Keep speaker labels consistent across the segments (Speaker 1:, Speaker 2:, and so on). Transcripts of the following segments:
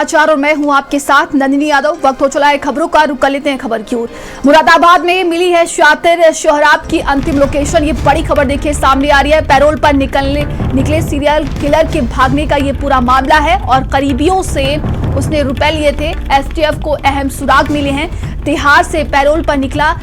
Speaker 1: और मैं हूं आपके साथ नंदिनी यादव। वक्त हो चला है खबरों का, रुक कर लेते हैं खबर की ओर। मुरादाबाद में मिली है शातिर शोहराब की अंतिम लोकेशन। ये बड़ी खबर देखिए सामने आ रही है। पैरोल पर निकले सीरियल किलर के भागने का ये पूरा मामला है और करीबियों से उसने रुपए लिए थे। एसटीएफ को अहम सुराग मिले हैं। तिहाड़ से पैरोल पर निकला,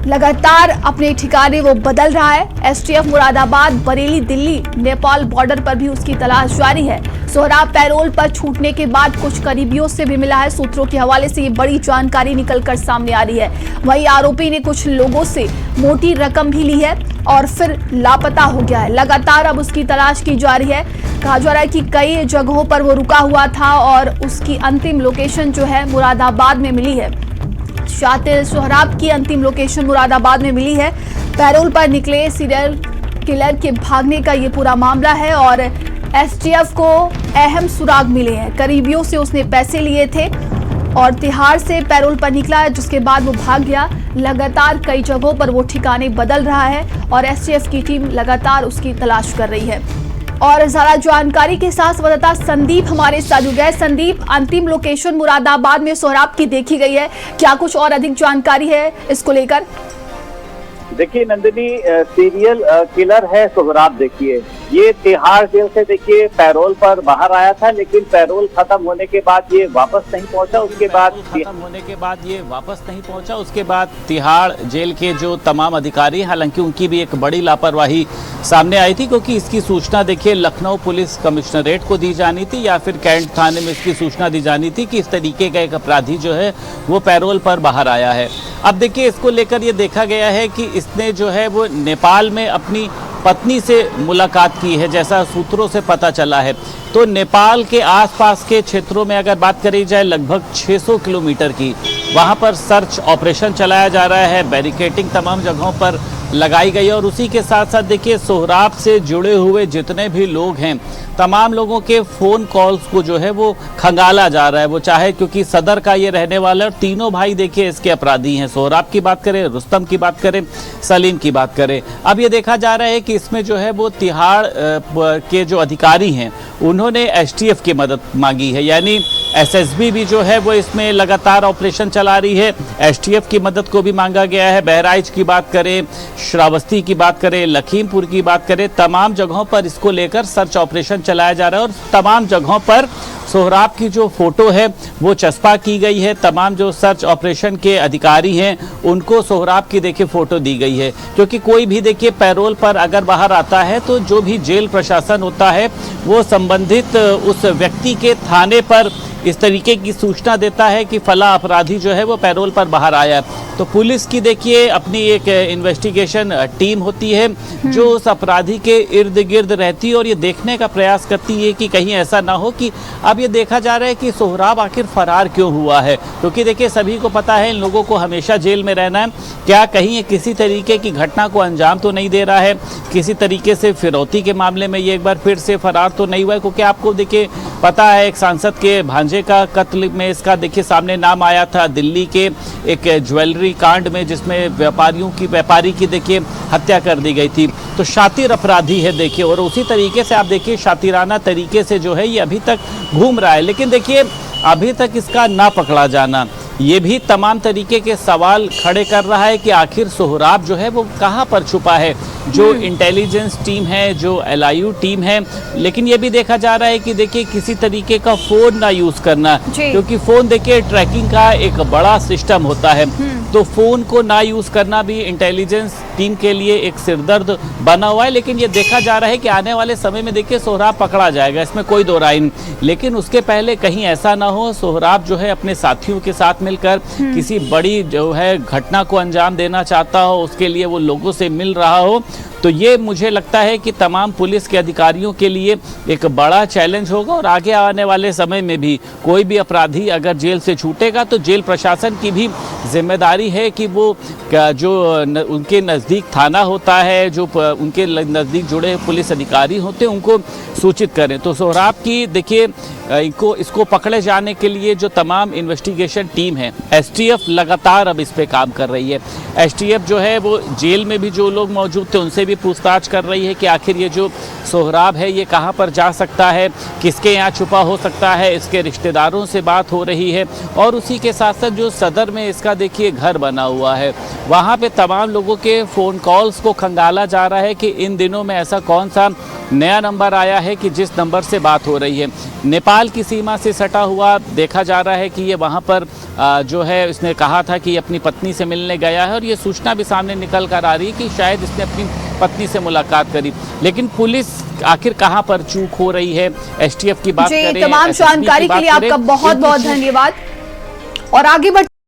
Speaker 1: लगातार अपने ठिकाने वो बदल रहा है। एसटीएफ मुरादाबाद, बरेली, दिल्ली, नेपाल बॉर्डर पर भी उसकी तलाश जारी है। सोहराब पैरोल पर छूटने के बाद कुछ करीबियों से भी मिला है। सूत्रों के हवाले से ये बड़ी जानकारी निकलकर सामने आ रही है। वहीं आरोपी ने कुछ लोगों से मोटी रकम भी ली है और फिर लापता हो गया है। लगातार अब उसकी तलाश की जा रही है। कहा जा रहा है कि कई जगहों पर वो रुका हुआ था और उसकी अंतिम लोकेशन जो है मुरादाबाद में मिली है। शातिर सोहराब की अंतिम लोकेशन मुरादाबाद में मिली है। पैरोल पर निकले सीरियल किलर के भागने का ये पूरा मामला है और एसटीएफ को अहम सुराग मिले हैं। करीबियों से उसने पैसे लिए थे और तिहाड़ से पैरोल पर निकला है, जिसके बाद वो भाग गया। लगातार कई जगहों पर वो ठिकाने बदल रहा है और एसटीएफ की टीम लगातार उसकी तलाश कर रही है। और ज्यादा जानकारी के साथ संवाददाता संदीप हमारे साथ जुड़ गए। संदीप, अंतिम लोकेशन मुरादाबाद में सोहराब की देखी गई है, क्या कुछ और अधिक जानकारी है इसको लेकर?
Speaker 2: देखिए नंदिनी, सीरियल किलर है सोहराब। देखिए ये तिहाड़ जेल से देखिए पैरोल पर बाहर आया था, लेकिन पैरोल खत्म होने के बाद ये वापस नहीं पहुंचा।
Speaker 3: उसके बाद तिहाड़ जेल के जो तमाम अधिकारी, हालांकि उनकी भी एक बड़ी लापरवाही सामने आई थी, क्योंकि इसकी सूचना देखिए लखनऊ पुलिस कमिश्नरेट को दी जानी थी या फिर कैंट थाने में इसकी सूचना दी जानी थी कि इस तरीके का एक अपराधी जो है वो पैरोल पर बाहर आया है। अब देखिए इसको लेकर ये देखा गया है कि इसने जो है वो नेपाल में अपनी पत्नी से मुलाकात की है, जैसा सूत्रों से पता चला है। तो नेपाल के आसपास के क्षेत्रों में अगर बात करी जाए लगभग 600 किलोमीटर की, वहां पर सर्च ऑपरेशन चलाया जा रहा है। बैरिकेडिंग तमाम जगहों पर लगाई गई है और उसी के साथ साथ देखिए सोहराब से जुड़े हुए जितने भी लोग हैं, तमाम लोगों के फ़ोन कॉल्स को जो है वो खंगाला जा रहा है। वो चाहे, क्योंकि सदर का ये रहने वाला है और तीनों भाई देखिए इसके अपराधी हैं। सोहराब की बात करें, रुस्तम की बात करें, सलीम की बात करें। अब ये देखा जा रहा है कि इसमें जो है वो तिहाड़ के जो अधिकारी हैं उन्होंने एसटीएफ की मदद मांगी है, यानी एसएसबी भी जो है वो इसमें लगातार ऑपरेशन चला रही है। एसटीएफ की मदद को भी मांगा गया है। बहराइच की बात करें, श्रावस्ती की बात करें, लखीमपुर की बात करें, तमाम जगहों पर इसको लेकर सर्च ऑपरेशन चलाया जा रहा है और तमाम जगहों पर सोहराब की जो फोटो है वो चस्पा की गई है। तमाम जो सर्च ऑपरेशन के अधिकारी हैं उनको सोहराब की देखिए फोटो दी गई है, क्योंकि कोई भी देखिए पैरोल पर अगर बाहर आता है तो जो भी जेल प्रशासन होता है वो संबंधित उस व्यक्ति के थाने पर इस तरीके की सूचना देता है कि फला अपराधी जो है वो पैरोल पर बाहर आया। तो पुलिस की देखिए अपनी एक इन्वेस्टिगेशन टीम होती है जो उस अपराधी के इर्द गिर्द रहती है और ये देखने का प्रयास करती है कि कहीं ऐसा ना हो कि अब ये देखा जा रहा है कि सोहराब आखिर फरार क्यों हुआ है, क्योंकि देखिए सभी को पता है इन लोगों को हमेशा जेल में रहना है। क्या कहीं ये किसी तरीके की घटना को अंजाम तो नहीं दे रहा है, किसी तरीके से फिरौती के मामले में ये एक बार फिर से फरार तो नहीं हुआ है? क्योंकि आपको देखिए पता है एक सांसद के भांजे का कत्ल में इसका देखिए सामने नाम आया था, दिल्ली के एक ज्वेलरी कांड में जिसमें व्यापारी की देखिए हत्या कर दी गई थी। तो शातिर अपराधी है देखिए, और उसी तरीके से आप देखिए शातिराना तरीके से जो है ये अभी तक घूम रहा है। लेकिन देखिए अभी तक इसका ना पकड़ा जाना ये भी तमाम तरीके के सवाल खड़े कर रहा है कि आखिर सोहराब जो है वो कहाँ पर छुपा है। जो इंटेलिजेंस टीम है, जो एलआईयू टीम है, लेकिन ये भी देखा जा रहा है कि देखिए किसी तरीके का फ़ोन ना यूज़ करना, क्योंकि फ़ोन देखिए ट्रैकिंग का एक बड़ा सिस्टम होता है। तो फ़ोन को ना यूज़ करना भी इंटेलिजेंस टीम के लिए एक सिरदर्द बना हुआ है। लेकिन ये देखा जा रहा है कि आने वाले समय में देखिए सोहराब पकड़ा जाएगा, इसमें कोई दो राय नहीं। लेकिन उसके पहले कहीं ऐसा ना हो सोहराब जो है अपने साथियों के साथ मिलकर किसी बड़ी जो है घटना को अंजाम देना चाहता हो, उसके लिए वो लोगों से मिल रहा हो। तो ये मुझे लगता है कि तमाम पुलिस के अधिकारियों के लिए एक बड़ा चैलेंज होगा और आगे आने वाले समय में भी कोई भी अपराधी अगर जेल से छूटेगा तो जेल प्रशासन की भी जिम्मेदारी है कि वो जो उनके नज़दीक थाना होता है, जो उनके नज़दीक जुड़े पुलिस अधिकारी होते हैं उनको सूचित करें। तो सोहराब की देखिए इसको पकड़े जाने के लिए जो तमाम इन्वेस्टिगेशन टीम है, एसटीएफ लगातार अब इस पे काम कर रही है। एसटीएफ जो है वो जेल में भी जो लोग मौजूद थे उनसे भी पूछताछ कर रही है कि आखिर ये जो सोहराब है ये कहाँ पर जा सकता है, किसके यहाँ छुपा हो सकता है। इसके रिश्तेदारों से बात हो रही है और उसी के साथ साथ जो सदर में इसका देखिए घर बना हुआ है, वहाँ पे तमाम लोगों के फ़ोन कॉल्स को खंगाला जा रहा है कि इन दिनों में ऐसा कौन सा नया नंबर आया है कि जिस नंबर से बात हो रही है। नेपाल की सीमा से सटा हुआ देखा जा रहा है कि ये वहाँ पर जो है इसने कहा था कि अपनी पत्नी से मिलने गया है और ये सूचना भी सामने निकल कर आ रही है कि शायद इसने अपनी पत्नी से मुलाकात करी। लेकिन पुलिस आखिर कहाँ पर चूक हो रही है, एसटीएफ की बात करें,
Speaker 1: तमाम जानकारी के लिए आपका बहुत बहुत धन्यवाद और आगे बढ़